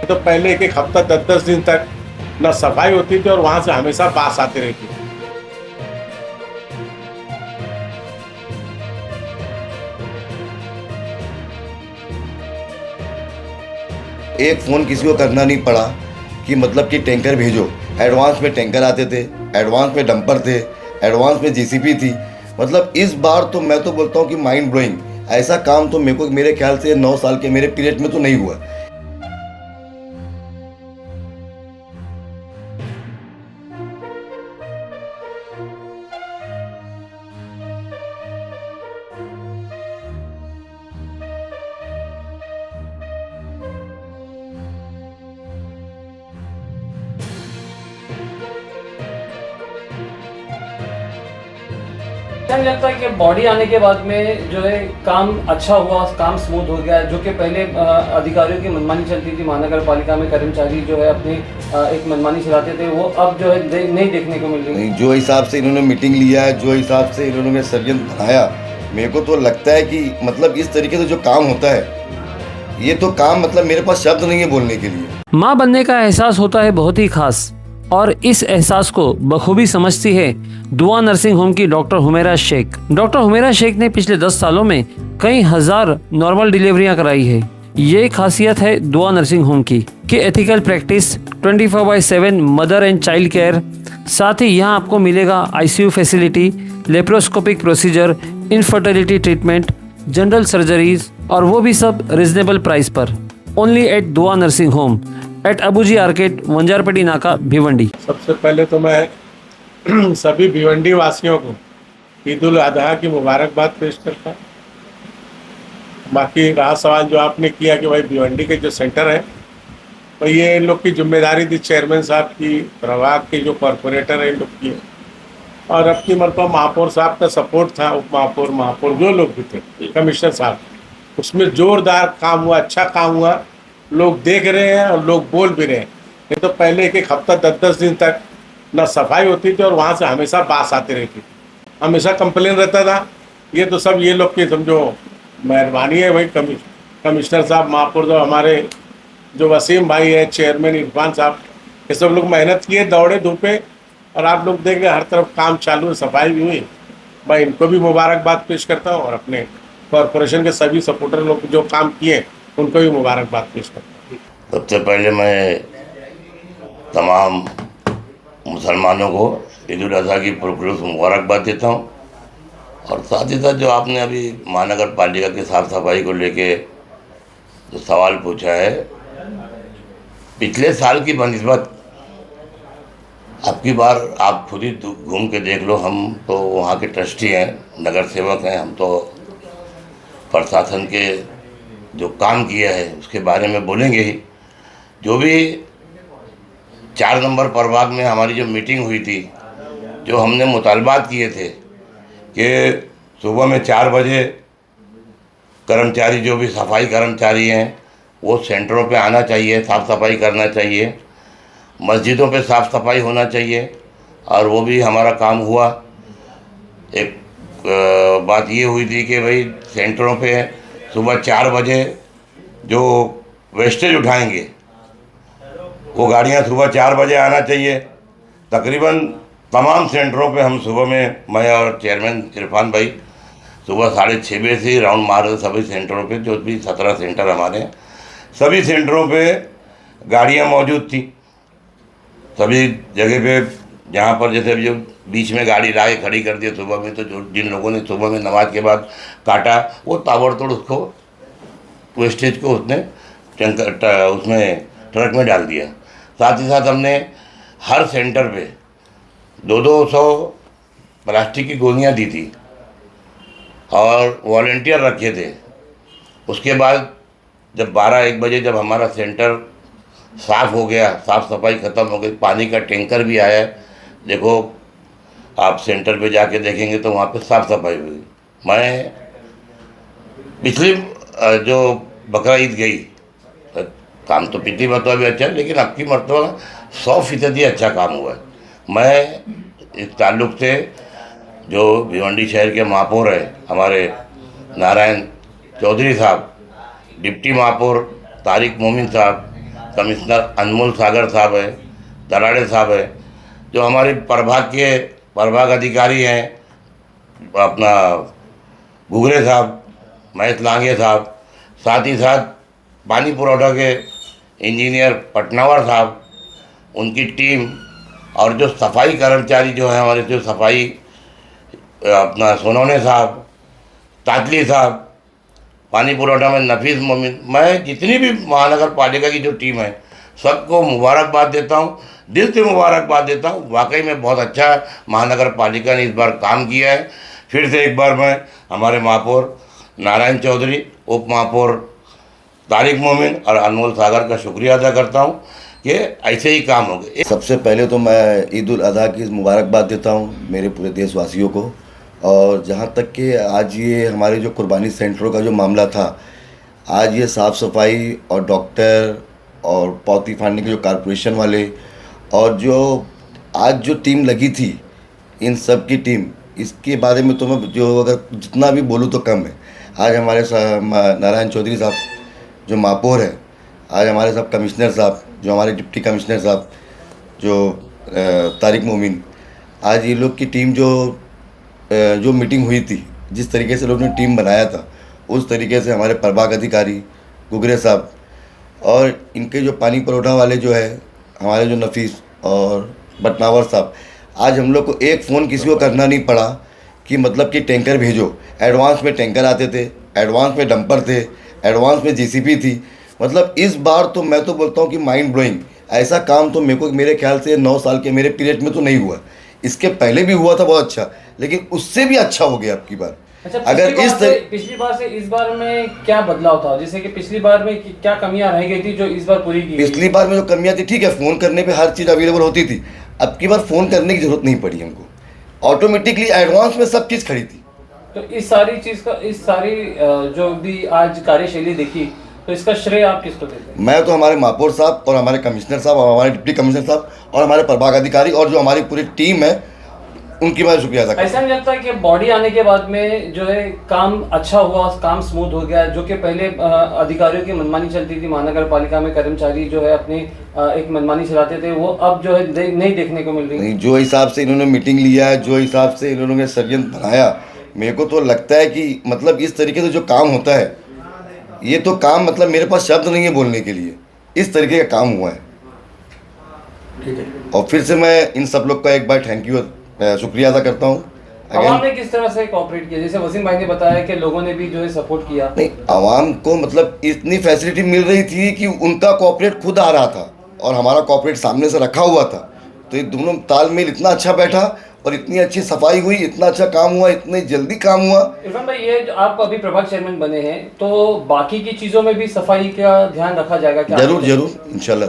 तो पहले एक एक हफ्ता 10-10 दिन तक न सफाई होती थी और वहां से हमेशा बास आती रहती थी। एक फ़ोन किसी को करना नहीं पड़ा कि मतलब कि टैंकर भेजो। एडवांस में टैंकर आते थे, एडवांस में डंपर थे, एडवांस में जेसीबी थी। मतलब इस बार तो मैं तो बोलता हूँ कि माइंड ब्लोइंग। ऐसा काम तो मेरे ख्याल से 9 साल के मेरे पीरियड में तो नहीं हुआ। क्या मुझे लगता है कि बॉडी आने के बाद में जो है काम अच्छा हुआ, काम स्मूथ हो गया। जो कि पहले अधिकारियों की मनमानी चलती थी, महानगर पालिका में कर्मचारी जो है अपनी एक मनमानी चलाते थे, वो अब जो है नहीं देखने को मिल रही। नहीं, जो हिसाब से इन्होंने मीटिंग लिया है, जो हिसाब से इन्होंने षड्यंत्र बनाया, मेरे को तो लगता है कि मतलब इस तरीके से जो काम होता है, ये तो काम मतलब मेरे पास शब्द नहीं है बोलने के लिए। माँ बनने का एहसास होता है बहुत ही खास, और इस एहसास को बखूबी समझती है दुआ नर्सिंग होम की डॉक्टर हुमैरा शेख। डॉक्टर हुमैरा शेख ने पिछले 10 सालों में कई हजार नॉर्मल डिलीवरियां कराई है। ये खासियत है दुआ नर्सिंग होम की कि ethical practice, 24/7 mother and child care, साथ ही यहाँ आपको मिलेगा ICU facility, laparoscopic procedure, infertility treatment, general surgeries, और वो भी सब रिजनेबल प्राइस पर। ओनली एट दुआ नर्सिंग होम एट अबूजी आर्केड, वंजारपेटी नाका, भिवंडी। सबसे पहले तो मैं सभी भिवंडी वासियों को ईद उल अजहा की मुबारकबाद पेश करता हूँ। बाकी रहा सवाल जो आपने किया कि भाई भिवंडी के जो सेंटर है, तो ये इन लोग की जिम्मेदारी थी, चेयरमैन साहब की, प्रभाग के जो कॉरपोरेटर है इन लोग की, और अपनी मरतबा महापौर साहब का सपोर्ट था, उप महापौर, महापौर जो लोग भी थे, कमिश्नर साहब, उसमें जोरदार काम हुआ, अच्छा काम हुआ। लोग देख रहे हैं और लोग बोल भी रहे हैं। नहीं तो पहले एक एक हफ्ता 10-10 दिन तक न सफाई होती थी और वहाँ से हमेशा बास आती रहती थी, हमेशा कंप्लेन रहता था। ये तो सब ये लोग की समझो मेहरबानी है भाई, कमिश्नर साहब, महापौर जो हमारे जो वसीम भाई है, चेयरमैन इरफान साहब, ये सब लोग मेहनत किए, दौड़े धूपे, और आप लोग देख रहे हर तरफ काम चालू है, सफाई भी हुई। मैं इनको भी मुबारकबाद पेश करता हूँ और अपने कॉरपोरेशन के सभी सपोर्टर लोग जो काम किए उनको भी मुबारकबाद पेश करता हूँ। सबसे पहले मैं तमाम मुसलमानों को ईद उल अज़हा की पुरखुलूस मुबारकबाद देता हूँ। और साथ ही साथ जो आपने अभी महानगर पालिका की साफ़ सफाई को लेके जो सवाल पूछा है, पिछले साल की बनिस्बत आपकी बार आप खुद ही घूम के देख लो। हम तो वहाँ के ट्रस्टी हैं, नगर सेवक हैं, हम तो प्रशासन के जो काम किया है उसके बारे में बोलेंगे ही। जो भी 4 नंबर प्रभाग में हमारी जो मीटिंग हुई थी, जो हमने मुतालबात किए थे कि सुबह में 4 बजे कर्मचारी, जो भी सफाई कर्मचारी हैं, वो सेंटरों पे आना चाहिए, साफ़ सफाई करना चाहिए, मस्जिदों पे साफ़ सफाई होना चाहिए, और वो भी हमारा काम हुआ। एक बात ये हुई थी कि भाई सेंटरों पे सुबह 4 बजे जो वेस्टेज उठाएंगे वो गाड़ियाँ सुबह 4 बजे आना चाहिए। तकरीबन तमाम सेंटरों पे हम सुबह में, मैं और चेयरमैन इरफान भाई, सुबह 6:30 बजे से राउंड मार रहे सभी सेंटरों पे। जो भी 17 सेंटर हमारे हैं, सभी सेंटरों पे गाड़ियाँ मौजूद थी। सभी जगह पे जहाँ पर जैसे जो बीच में गाड़ी ला के खड़ी कर दी सुबह में, तो जो जिन लोगों ने सुबह में नमाज के बाद काटा, वो ताबड़तोड़ उसको वेस्टेज को उसने उसमें ट्रक में डाल दिया। साथ ही साथ हमने हर सेंटर पे 200 प्लास्टिक की गोलियाँ दी थी और वॉलंटियर रखे थे। उसके बाद जब 12-1 बजे जब हमारा सेंटर साफ़ हो गया, साफ़ सफाई ख़त्म हो गई, पानी का टैंकर भी आया। देखो आप सेंटर पे जाके देखेंगे तो वहाँ पे साफ़ सफाई हुई। मैं पिछली जो बकरा ईद गई, काम तो पिछली मरतबा भी अच्छा है, लेकिन अब की मरतबा 100% अच्छा काम हुआ है। मैं इस ताल्लुक़ से जो भिवंडी शहर के महापौर हैं हमारे नारायण चौधरी साहब, डिप्टी महापौर तारिक मोमिन साहब, कमिश्नर अनमोल सागर साहब है, दराड़े साहब है, जो हमारे प्रभाग अधिकारी हैं अपना घुघरे साहब, महेश लांगे साहब, साथ ही साथ पानी पुरवठा के इंजीनियर पटनावर साहब, उनकी टीम, और जो सफाई कर्मचारी जो हैं हमारे, जो सफाई अपना सोनौने साहब, तातली साहब, पानी पुरवठा में नफीस मोमिन, मैं जितनी भी महानगर पालिका की जो टीम है सबको मुबारकबाद देता हूँ, दिल से मुबारकबाद देता हूँ। वाकई में बहुत अच्छा महानगर पालिका ने इस बार काम किया है। फिर से एक बार मैं हमारे महापौर नारायण चौधरी, उप महापौर तारिक मोमिन और अनमोल सागर का शुक्रिया अदा करता हूँ कि ऐसे ही काम हो गए। सबसे पहले तो मैं ईद उल अज़हा की मुबारकबाद देता हूँ मेरे पूरे देशवासियों को। और जहाँ तक कि आज ये हमारे जो कुर्बानी सेंटरों का जो मामला था, आज ये साफ़ सफाई और डॉक्टर और पौती फाड़ने के जो कारपोरेशन वाले और जो आज जो टीम लगी थी, इन सब की टीम, इसके बारे में तो मैं जो अगर जितना भी बोलूँ तो कम है। आज हमारे नारायण चौधरी साहब जो महापौर हैं, आज हमारे साहब कमिश्नर साहब, जो हमारे डिप्टी कमिश्नर साहब, जो तारिक मोमिन, आज ये लोग की टीम जो मीटिंग हुई थी, जिस तरीके से लोग ने टीम बनाया था, उस तरीके से हमारे प्रभाग अधिकारी घुघरे साहब और इनके जो पानी पुरवठा वाले जो है हमारे जो नफीस और बटनावर साहब, आज हम लोग को एक फ़ोन किसी को करना नहीं पड़ा कि मतलब कि टैंकर भेजो। एडवांस में टैंकर आते थे, एडवांस में डंपर थे, एडवांस में जीसीपी थी। मतलब इस बार तो मैं तो बोलता हूँ कि माइंड ब्लोइंग, ऐसा काम तो मेरे ख्याल से 9 साल के मेरे पीरियड में तो नहीं हुआ। इसके पहले भी हुआ था बहुत अच्छा, लेकिन उससे भी अच्छा हो गया आपकी बार। अच्छा, अगर पिछली बार से इस बार में क्या बदलाव था? जैसे कि पिछली बार में क्या कमियां रह गई थी जो इस बार पूरी की? पिछली बार में जो कमियां थी, ठीक है, फ़ोन करने पे हर चीज़ अवेलेबल होती थी। अब की बार फ़ोन करने की ज़रूरत नहीं पड़ी हमको, ऑटोमेटिकली एडवांस में सब चीज़ खड़ी थी। तो इस सारी जो भी आज कार्यशैली देखी, तो इसका श्रेय आप किसको देते हैं? मैं तो हमारे महापौर साहब और हमारे कमिश्नर साहब और हमारे डिप्टी कमिश्नर साहब और हमारे प्रभाग अधिकारी और जो हमारी पूरी टीम है, उनकी मैं शुक्रिया अदा करता हूं। ऐसा नहीं लगता कि बॉडी आने के बाद में जो है काम अच्छा हुआ, काम स्मूथ हो गया? जो कि पहले अधिकारियों की मनमानी चलती थी, महानगर पालिका में कर्मचारी जो है अपनी एक मनमानी चलाते थे, वो अब जो है नहीं देखने को मिल रही। नहीं, जो हिसाब से इन्होंने मीटिंग लिया है, जो हिसाब से इन्होंने षड्यंत्र बनाया, मेरे को तो लगता है कि मतलब इस तरीके से जो काम होता है, ये तो काम मतलब मेरे पास शब्द नहीं है बोलने के लिए, इस तरीके का काम हुआ है। ठीक है। और फिर से मैं इन सब लोग का एक बार थैंक यू शुक्रिया अदा करता हूँ। आवाम ने किस तरह से कोऑपरेट किया? जैसे वसीम भाई ने बताया कि लोगों ने भी जो है सपोर्ट किया। नहीं, आवाम को मतलब इतनी फैसिलिटी मिल रही थी कि उनका कॉपरेट खुद आ रहा था और हमारा कॉपरेट सामने से रखा हुआ था, तो ये दोनों तालमेल इतना अच्छा बैठा और इतनी अच्छी सफाई हुई, इतना अच्छा काम हुआ, इतनी जल्दी काम हुआ। इरफान भाई, ये जो आप अभी प्रभाग चेयरमैन बने हैं, तो बाकी की चीज़ों में भी सफाई का ध्यान रखा जाएगा क्या? जरूर इंशाल्लाह।